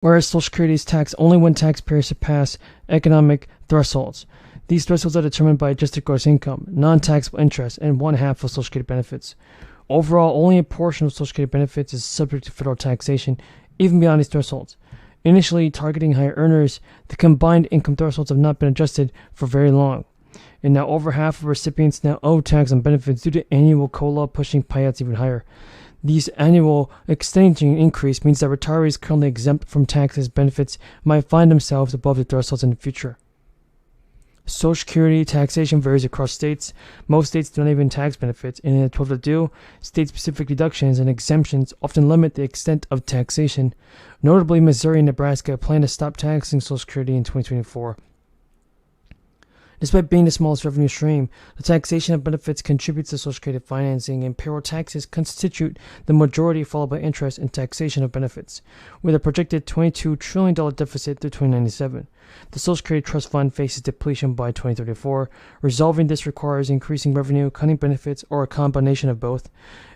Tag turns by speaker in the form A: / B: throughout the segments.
A: whereas Social Security is taxed only when taxpayers surpass economic thresholds. These thresholds are determined by adjusted gross income, non-taxable interest, and one-half of Social Security benefits. Overall, only a portion of Social Security benefits is subject to federal taxation, even beyond these thresholds. Initially targeting higher earners, the combined income thresholds have not been adjusted for very long, and now over half of recipients now owe tax on benefits due to annual COLA pushing payouts even higher. These annual extending increase means that retirees currently exempt from taxes benefits might find themselves above the thresholds in the future. Social Security taxation varies across states. Most states don't even tax benefits, and if they do, state-specific deductions and exemptions often limit the extent of taxation. Notably, Missouri and Nebraska plan to stop taxing Social Security in 2024. Despite being the smallest revenue stream, the taxation of benefits contributes to Social Security financing, and payroll taxes constitute the majority, followed by interest and taxation of benefits, with a projected $22 trillion deficit through 2097. The Social Security Trust Fund faces depletion by 2034. Resolving this requires increasing revenue, cutting benefits, or a combination of both.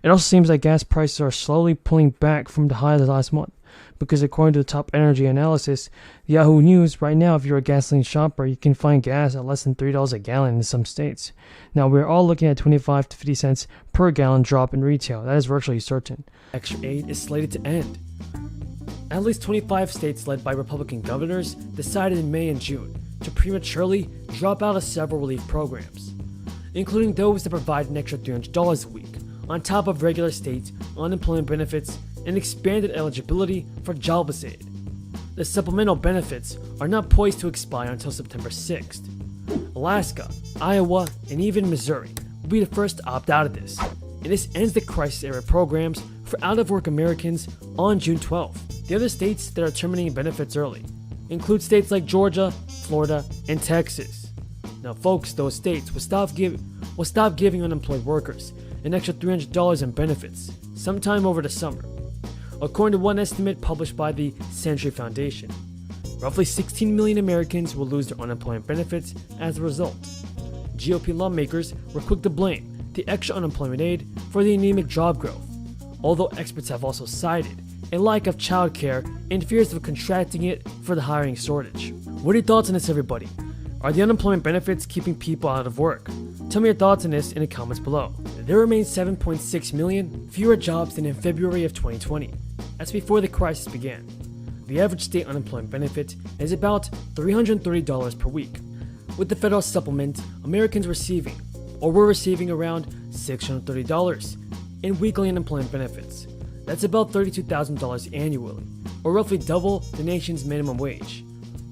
A: It also seems like gas prices are slowly pulling back from the highs of last month, because according to the top energy analysis, Yahoo News, right now if you're a gasoline shopper, you can find gas at less than $3 a gallon in some states. Now we're all looking at 25 to 50 cents per gallon drop in retail. That is virtually certain. Extra aid is slated to end. At least 25 states led by Republican governors decided in May and June to prematurely drop out of several relief programs, including those that provide an extra $300 a week, on top of regular state unemployment benefits and expanded eligibility for jobless aid. The supplemental benefits are not poised to expire until September 6th. Alaska, Iowa, and even Missouri will be the first to opt out of this, and this ends the crisis-era programs for out-of-work Americans on June 12th. The other states that are terminating benefits early include states like Georgia, Florida, and Texas. Now folks, those states will stop giving unemployed workers an extra $300 in benefits sometime over the summer. According to one estimate published by the Century Foundation, roughly 16 million Americans will lose their unemployment benefits as a result. GOP lawmakers were quick to blame the extra unemployment aid for the anemic job growth, although experts have also cited a lack of childcare and fears of contracting it for the hiring shortage. What are your thoughts on this, everybody? Are the unemployment benefits keeping people out of work? Tell me your thoughts on this in the comments below. There remain 7.6 million fewer jobs than in February of 2020. That's before the crisis began. The average state unemployment benefit is about $330 per week, with the federal supplement Americans were receiving around $630 in weekly unemployment benefits. That's about $32,000 annually, or roughly double the nation's minimum wage.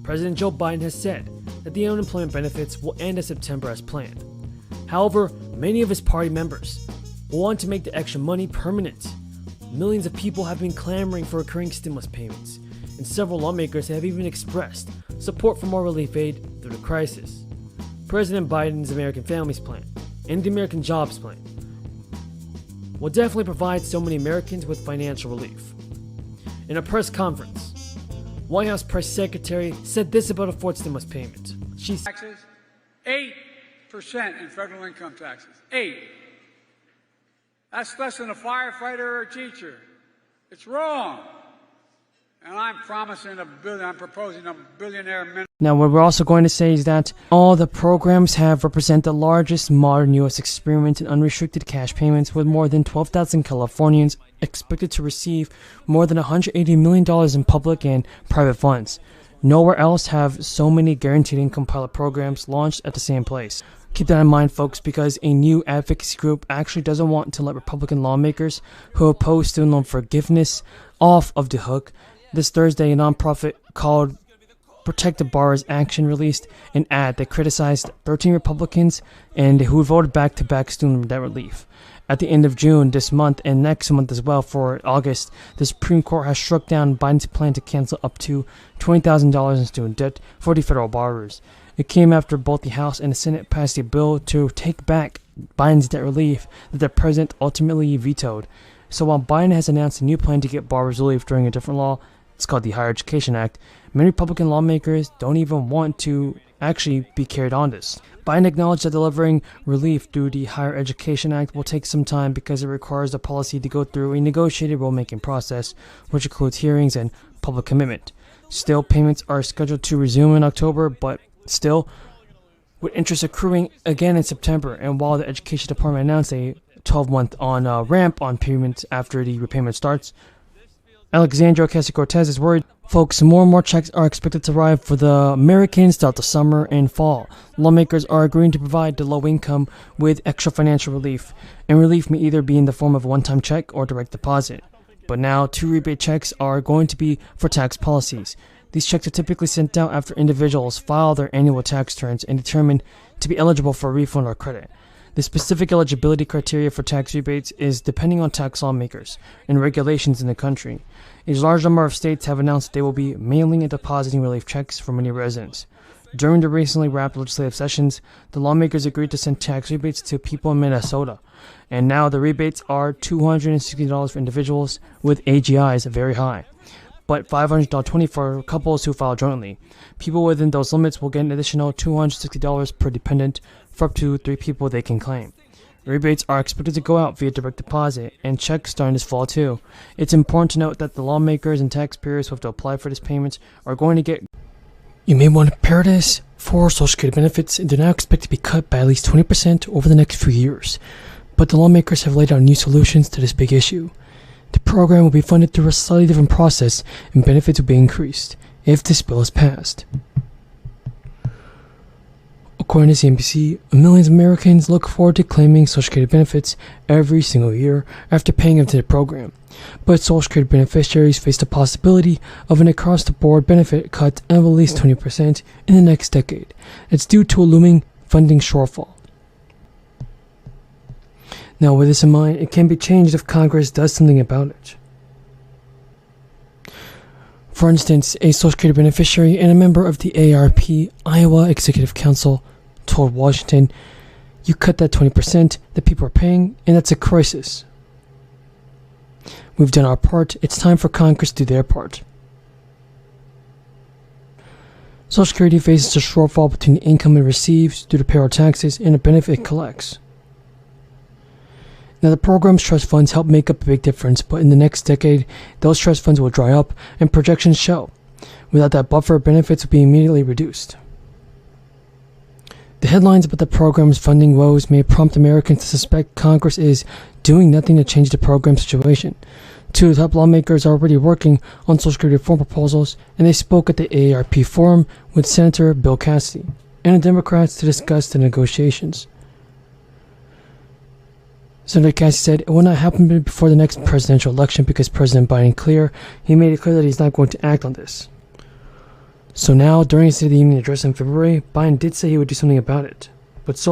A: President Joe Biden has said that the unemployment benefits will end in September as planned. However, many of his party members want to make the extra money permanent. Millions of people have been clamoring for recurring stimulus payments, and several lawmakers have even expressed support for more relief aid through the crisis. President Biden's American Families Plan and the American Jobs Plan will definitely provide so many Americans with financial relief. In a press conference, White House Press Secretary said this about a fourth stimulus payment. She said,
B: taxes, 8% in federal income taxes. 8. That's less than a firefighter or a teacher. It's wrong. And I'm proposing a billionaire minimum.
A: Now, what we're also going to say is that all the programs have represent the largest modern U.S. experiment in unrestricted cash payments, with more than 12,000 Californians expected to receive more than $180 million in public and private funds. Nowhere else have so many guaranteed income pilot programs launched at the same place. Keep that in mind, folks, because a new advocacy group actually doesn't want to let Republican lawmakers who oppose student loan forgiveness off of the hook. This Thursday, a nonprofit called Protect the Borrowers Action released an ad that criticized 13 Republicans and who voted back-to-back student debt relief. At the end of June this month and next month as well for August, the Supreme Court has struck down Biden's plan to cancel up to $20,000 in student debt for the federal borrowers. It came after both the House and the Senate passed a bill to take back Biden's debt relief that the president ultimately vetoed. So while Biden has announced a new plan to get borrowers relief during a different law, It's called the Higher Education Act. Many Republican lawmakers don't even want to actually be carried on this. Biden acknowledged that delivering relief through the Higher Education Act will take some time because it requires the policy to go through a negotiated rulemaking process, which includes hearings and public commitment. Still, payments are scheduled to resume in October, but still, with interest accruing again in September. And while the Education Department announced a 12-month ramp on payments after the repayment starts, Alexandria Ocasio-Cortez is worried. Folks, more and more checks are expected to arrive for the Americans throughout the summer and fall. Lawmakers are agreeing to provide the low income with extra financial relief, and relief may either be in the form of a one-time check or direct deposit. But now, 2 rebate checks are going to be for tax policies. These checks are typically sent out after individuals file their annual tax returns and determined to be eligible for a refund or credit. The specific eligibility criteria for tax rebates is depending on tax lawmakers and regulations in the country. A large number of states have announced that they will be mailing and depositing relief checks for many residents. During the recently wrapped legislative sessions, the lawmakers agreed to send tax rebates to people in Minnesota, and now the rebates are $260 for individuals with AGIs very high, but $520 for couples who file jointly. People within those limits will get an additional $260 per dependent for up to 3 people they can claim. Rebates are expected to go out via direct deposit and checks starting this fall too. It's important to note that the lawmakers and taxpayers who have to apply for these payments are going to get. You may want to prepare this for Social Security benefits and do not expect to be cut by at least 20% over the next few years. But the lawmakers have laid out new solutions to this big issue. The program will be funded through a slightly different process and benefits will be increased if this bill is passed. According to CNBC, millions of Americans look forward to claiming Social Security benefits every single year after paying into the program. But Social Security beneficiaries face the possibility of an across-the-board benefit cut of at least 20% in the next decade. It's due to a looming funding shortfall. Now, with this in mind, it can be changed if Congress does something about it. For instance, a Social Security beneficiary and a member of the AARP Iowa Executive Council told Washington, "You cut that 20% that people are paying, and that's a crisis. We've done our part. It's time for Congress to do their part." Social Security faces a shortfall between the income it receives due to payroll taxes and the benefit it collects. Now, the program's trust funds help make up a big difference, but in the next decade, those trust funds will dry up, and projections show. Without that buffer, benefits will be immediately reduced. The headlines about the program's funding woes may prompt Americans to suspect Congress is doing nothing to change the program situation. 2 of the top lawmakers are already working on Social Security reform proposals, and they spoke at the AARP forum with Senator Bill Cassidy and the Democrats to discuss the negotiations. Senator Cassidy said it will not happen before the next presidential election because President Biden he made it clear that he's not going to act on this. So now, during his State of the Union address in February, Biden did say he would do something about it. But so